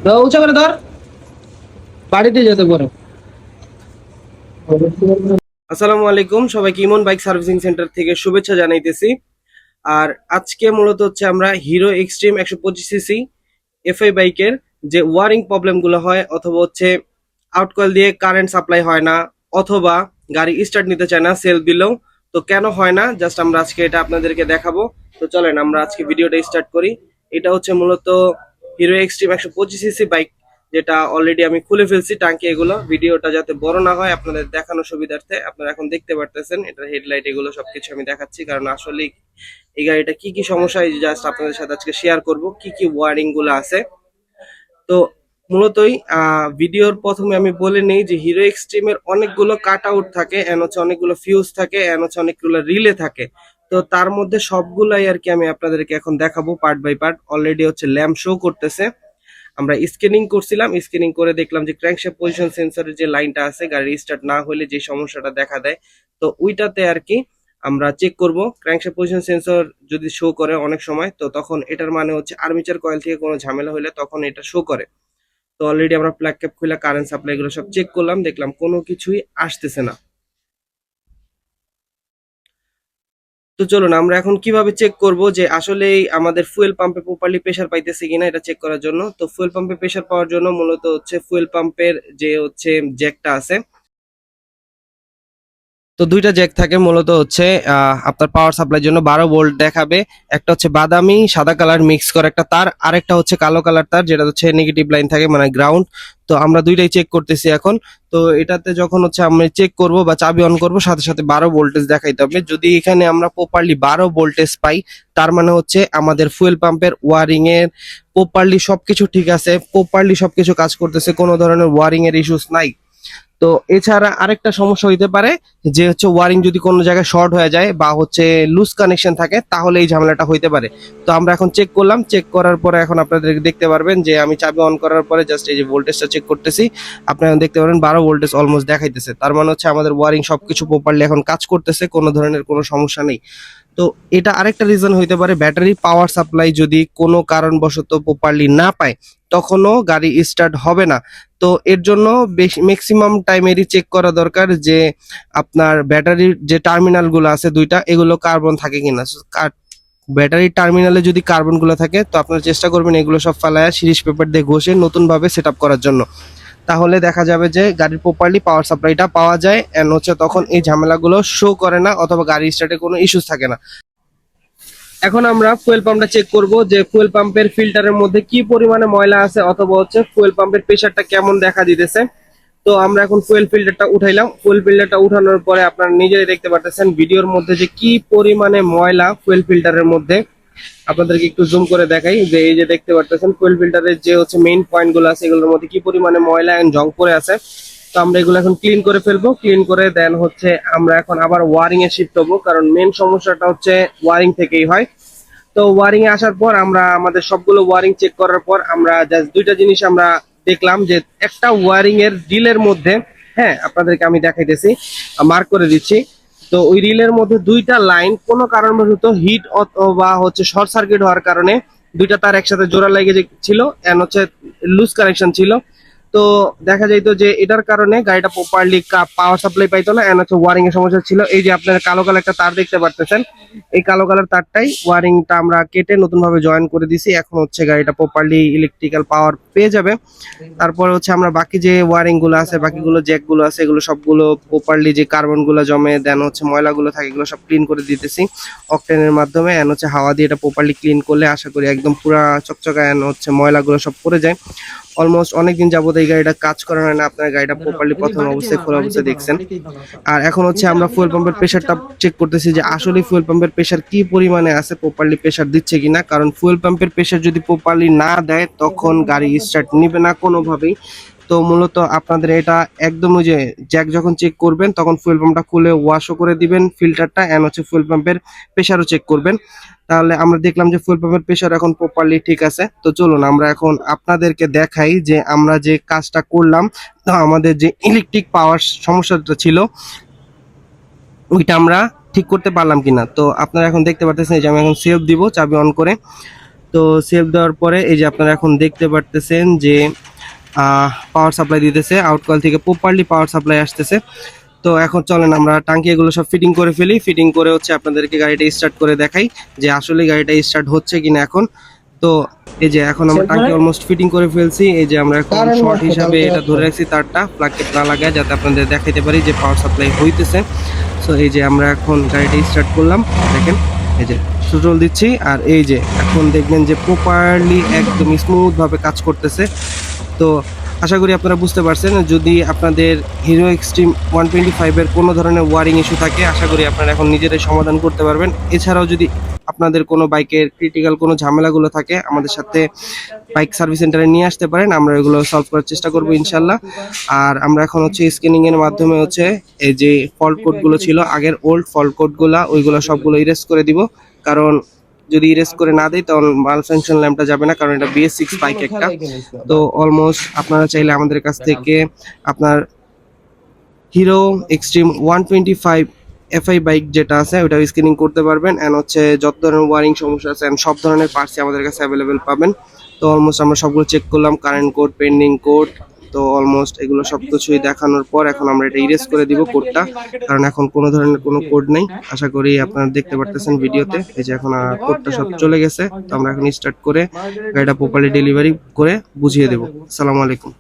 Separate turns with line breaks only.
উঁচা করে ধর, বাড়িতে যেতে পারো। আসসালামু আলাইকুম সবাইকে, ইমন বাইক সার্ভিসিং সেন্টার থেকে শুভেচ্ছা জানাইতেছি। আর আজকে মূলত হচ্ছে আমরা হিরো এক্সট্রিম 125 সিসি এফআই বাইকের যে ওয়ারিং প্রবলেম গুলো হয়, অথবা হচ্ছে আউটকয়েল দিয়ে কারেন্ট সাপ্লাই হয় না, অথবা গাড়ি স্টার্ট নিতে চায় না সেলফ দিলেও, তো কেন হয় না, জাস্ট আমরা আজকে এটা আপনাদেরকে দেখাবো। তো চলেন আমরা আজকে ভিডিওটা স্টার্ট করি। এটা হচ্ছে মূলত হিরো এক্সট্রিম 125 সিসি বাইক, যেটা অলরেডি আমি খুলে ফেলছি টাঙ্কি। এগুলো ভিডিওটা যাতে বড় না হয় আপনাদের দেখানোর সুবিধার্থে, আপনারা এখন দেখতে পারতেছেন এটার হেডলাইট এগুলো সবকিছু আমি দেখাচ্ছি, কারণ আসলে এই গাড়িটা কি কি সমস্যা হয় জাস্ট আপনাদের সাথে আজকে শেয়ার করব, কি কি ওয়ারিং গুলো আছে। তো মূলতই ভিডিওর প্রথমে আমি বলে নেই যে হিরো এক্সট্রিমের অনেকগুলো কাট আউট থাকে, এন্ড হচ্ছে অনেকগুলো ফিউজ থাকে, এন্ড হচ্ছে অনেকগুলো রিলে থাকে। তো তার মধ্যে সবগুলাই আর কি আমি আপনাদেরকে এখন দেখাবো পার্ট বাই পার্ট। অলরেডি হচ্ছে ল্যাম্প শো করতেছে, আমরা স্ক্যানিং করছিলাম, স্ক্যানিং করে দেখলাম যে ক্র্যাঙ্কশ্যাফট পজিশন সেন্সরের যে লাইনটা আছে গাড়ি স্টার্ট না হলে যে সমস্যাটা দেখা দেয়, তো ওইটাতে আর কি আমরা চেক করব। ক্র্যাঙ্কশ্যাফট পজিশন সেন্সর যদি শো করে অনেক সময়, তো তখন এটার মানে হচ্ছে আর্মিচার কয়েল থেকে কোনো ঝামেলা হলে তখন এটা শো করে। তো অলরেডি আমরা প্লাগ ক্যাপ খুলে কারেন্ট সাপ্লাই এগুলো সব চেক করলাম, দেখলাম কোনো কিছুই আসতেছে না। তো চলুন আমরা এখন কিভাবে চেক করব যে আসলে আমাদের ফুয়েল পাম্পে প্রপারলি প্রেসার পাইতেছে কিনা, এটা চেক করার জন্য। তো ফুয়েল পাম্পে প্রেসার পাওয়ার জন্য মূলত হচ্ছে ফুয়েল পাম্পের যে হচ্ছে জ্যাকটা আছে, তো দুইটা জ্যাক থাকে মূলত হচ্ছে আপনার পাওয়ার সাপ্লাইয়ের জন্য 12 ভোল্ট দেখাবে। একটা হচ্ছে বাদামি সাদা কালার মিক্স করে একটা তার, আরেকটা হচ্ছে কালো কালার তার, যেটা হচ্ছে নেগেটিভ লাইন থাকে মানে গ্রাউন্ড। তো আমরা দুইটাই চেক করতেছি এখন। তো এটাতে যখন হচ্ছে আমরা চেক করব বা চাবি অন করব, সাথে সাথে 12 ভোল্টেজ দেখাইতে হবে। যদি এখানে আমরা প্রপারলি 12 ভোল্টেজ পাই, তার মানে হচ্ছে আমাদের ফুয়েল পাম্পের ওয়ারিং এর প্রপারলি সবকিছু ঠিক আছে, প্রপারলি সবকিছু কাজ করতেছে, কোনো ধরনের ওয়ারিং এর ইস্যুস নাই। তো এছাড়া আরেকটা সমস্যা হইতে পারে যে হচ্ছে ওয়ারিং যদি কোনো জায়গায় শর্ট হয়ে যায় বা হচ্ছে লুজ কানেকশন থাকে, তাহলে এই ঝামেলাটা হইতে পারে। তো আমরা এখন চেক করলাম, চেক করার পরে এখন আপনাদের দেখতে পারবেন যে আমি চাবি অন করার পরে জাস্ট এই যে ভোল্টেজটা চেক করতেছি, আপনারা দেখতে পারেন 12 ভোল্টেজ অলমোস্ট দেখাইতেছে। তার মানে হচ্ছে আমাদের ওয়ারিং সবকিছু প্রপারলি এখন কাজ করতেছে, কোনো ধরনের কোনো সমস্যা নেই। তো এটা আরেকটা রিজন হইতে পারে, ব্যাটারি পাওয়ার সাপ্লাই যদি কোনো কারণবশত প্রপারলি না পায়, তখনও গাড়ি স্টার্ট হবে না। তো এর জন্য ম্যাক্সিমাম টাইমেরই চেক করা দরকার যে আপনার ব্যাটারির যে টার্মিনাল গুলো আছে দুইটা, এগুলো কার্বন থাকে কিনা। ব্যাটারির টার্মিনালে যদি কার্বন গুলো থাকে, তো আপনারা চেষ্টা করবেন এগুলো সব ফালায়া সিরিজ পেপার দিয়ে ঘষে নতুন ভাবে সেট আপ করার জন্য। তাহলে দেখা যাবে যে গাড়ির প্রপারলি পাওয়ার সাপ্লাইটা পাওয়া যায়, এন্ড হচ্ছে তখন এই ঝামেলাগুলো শো করে না, অথবা গাড়ি স্টার্টে কোনো ইস্যুস থাকে না। এখন আমরা ফুয়েল পাম্পটা চেক করব যে ফুয়েল পাম্পের ফিল্টারের মধ্যে কি পরিমাণে ময়লা আছে, অথবা হচ্ছে ফুয়েল পাম্পের প্রেসারটা কেমন দেখা দিতেছে। তো আমরা এখন ফুয়েল ফিল্টারটা উঠাইলাম, ফুয়েল ফিল্টারটা উঠানোর পরে আপনারা নিজেই দেখতে পাচ্ছেন ভিডিওর মধ্যে যে কি পরিমাণে ময়লা ফুয়েল ফিল্টারের মধ্যে। আপনাদেরকে একটু জুম করে দেখাই যে এই যে দেখতে পাচ্ছেন ফুয়েল ফিল্টারের যে হচ্ছে মেইন পয়েন্ট গুলো আছে, এগুলোর মধ্যে কি পরিমাণে ময়লা এন্ড জং পড়ে আছে। তো আমরা এগুলো এখন ক্লিন করে ফেলবো, ক্লিন করে দেন হচ্ছে আমরা এখন আবার ওয়ারিং এ শিফট হবো, কারণ মেইন সমস্যাটা হচ্ছে ওয়ারিং থেকেই হয়। তো ওয়ারিং এ আসার পর আমরা আমাদের সবগুলো ওয়ারিং চেক করার পর আমরা জাস্ট দুইটা জিনিস আমরা দেখলাম, যে একটা ওয়ারিং এর রিলের মধ্যে, হ্যাঁ আপনাদেরকে আমি দেখাইতেছি, মার্ক করে দিচ্ছি। তো ওই রিলের মধ্যে দুইটা লাইন কোনো কারণবশত হিট অথবা হচ্ছে শর্ট সার্কিট হওয়ার কারণে দুইটা তার একসাথে জোড়া লেগে ছিল, এন্ড হচ্ছে লুজ কানেকশন ছিল। তো দেখা যাইতো যে এটার কারণে গাড়িটা প্রপারলি পাওয়ার সাপ্লাই পাইতো না, এন্ড হচ্ছে ওয়ারিং এর সমস্যা ছিল। এই যে আপনারা কালো কালার একটা তার দেখতে পারতেছেন, এই কালো কালার তারটাই ওয়ারিংটা আমরা কেটে নতুন ভাবে জয়েন করে দিছি। এখন হচ্ছে গাড়িটা প্রপারলি ইলেকট্রিক্যাল পাওয়ার পেয়ে যাবে। তারপরে হচ্ছে আমরা বাকি যে ওয়ারিং গুলো আছে, বাকিগুলো জ্যাক গুলো আছে, এগুলো সবগুলো প্রপারলি যে কার্বন গুলো জমে দেন হচ্ছে ময়লাগুলো থাকে, এগুলো সব ক্লিন করে দিতেছি অকটেনের মাধ্যমে, এন্ড হচ্ছে হাওয়া দিয়ে এটা প্রপারলি ক্লিন করলে আশা করি একদম পুরা চকচকা এন্ড হচ্ছে ময়লাগুলো সব পড়ে যায়। অলমোস্ট অনেকদিন যাবত এই গাড়িটা কাজ করা হয় না, আপনার গাড়িটা প্রপারলি প্রথম অবস্থায় খোলা অবস্থায় দেখছেন। আর এখন হচ্ছে আমরা ফুয়েল পাম্পের প্রেসারটা চেক করতেছি যে আসলে ফুয়েল পাম্পের প্রেসার কি পরিমাণে আছে, প্রপারলি প্রেসার দিচ্ছে কিনা। কারণ ফুয়েল পাম্পের প্রেসার যদি প্রপারলি না দেয়, তখন গাড়ি স্টার্ট নিবে না কোনোভাবেই। তো মূলত আপনাদের এটা একদম ওই যে জ্যাক যখন চেক করবেন, তখন ফুয়েল পাম্পটা খুলে ওয়াশও করে দিবেন ফিল্টারটা, এন্ড হচ্ছে ফুয়েল পাম্পের প্রেসারও চেক করবেন। তাহলে আমরা দেখলাম যে ফুয়েল পাম্পের প্রেসার এখন প্রপারলি ঠিক আছে। তো চলুন আমরা এখন আপনাদেরকে দেখাই যে আমরা যে কাজটা করলাম, তো আমাদের যে ইলেকট্রিক পাওয়ার সমস্যাটা ছিল ওইটা আমরা ঠিক করতে পারলাম কিনা। তো আপনারা এখন দেখতে পাচ্ছেন যে আমি এখন সেলফ দিব চাবি অন করে। তো সেভ দেওয়ার পরে এই যে আপনারা এখন দেখতে পারতেছেন যে পাওয়ার সাপ্লাই দিতেছে, আউট কয়েল থেকে প্রপারলি পাওয়ার সাপ্লাই আসতেছে। তো এখন চলেন আমরা টাঙ্কি এগুলো সব ফিটিং করে ফেলি, ফিটিং করে হচ্ছে আপনাদেরকে গাড়িটা স্টার্ট করে দেখাই যে আসলে গাড়িটা স্টার্ট হচ্ছে কিনা এখন। তো এই যে এখন আমরা টাঙ্কি অলমোস্ট ফিটিং করে ফেলছি। এই যে আমরা এখন শর্ট হিসাবে এটা ধরে রাখছি তারটা, প্লাগ না লাগায়, যাতে আপনাদের দেখাইতে পারি যে পাওয়ার সাপ্লাই হইতেছে। সো এই যে আমরা এখন গাড়িটা স্টার্ট করলাম, দেখেন এই যে থ্রোটল দিচ্ছি, আর এই যে এখন দেখবেন যে প্রপারলি একদম স্মুথ ভাবে কাজ করতেছে। তো আশা করি আপনারা বুঝতে পারছেন। যদি আপনাদের হিরো এক্সট্রিম 125 এর কোনো ধরনের ওয়ারিং ইস্যু থাকে, আশা করি আপনারা এখন নিজেরাই সমাধান করতে পারবেন। এছাড়াও যদি আপনাদের কোনো বাইকের ক্রিটিক্যাল কোনো ঝামেলাগুলো থাকে, আমাদের সাথে বাইক সার্ভিস সেন্টারে নিয়ে আসতে পারেন, আমরা এগুলো সলভ করার চেষ্টা করবো ইনশাল্লাহ। আর আমরা এখন হচ্ছে স্ক্যানিং এর মাধ্যমে হচ্ছে এই যে ফল্ট কোডগুলো ছিল আগের ওল্ড ফল্ট কোডগুলো, ওইগুলো সবগুলো ইরেজ করে দিব। কারণ যদি ইরেজ করে না দেয় তখন মাল ফাংশন ল্যাম্পটা যাবে না, কারণ এটা BS6 বাইক একটা। তো অলমোস্ট আপনারা চাইলে আমাদের কাছ থেকে আপনার হিরো এক্সট্রিম 125 FI বাইক যেটা আছে ওটা স্ক্যানিং করতে পারবেন, এন্ড হচ্ছে যত ধরনের ওয়ারিং সমস্যা আছে and সব ধরনের পার্টসই আমাদের কাছে অ্যাভেলেবেল পাবেন। তো অলমোস্ট আমরা সবগুলো চেক করলাম, কারেন্ট কোড, পেন্ডিং কোড, তো অলমোস্ট এগুলো সব কিছুই দেখানোর পর এখন আমরা এটা ইরেজ করে দিব কোডটা, কারণ এখন কোনো ধরনের কোনো কোড নেই। আশা করি আপনারা দেখতে পারতেছেন ভিডিওতে, এই যে এখন কোডটা সব চলে গেছে। তো আমরা এখন স্টার্ট করে গাড়িটা প্রপারলি ডেলিভারি করে বুঝিয়ে দেবো। আসসালামু আলাইকুম।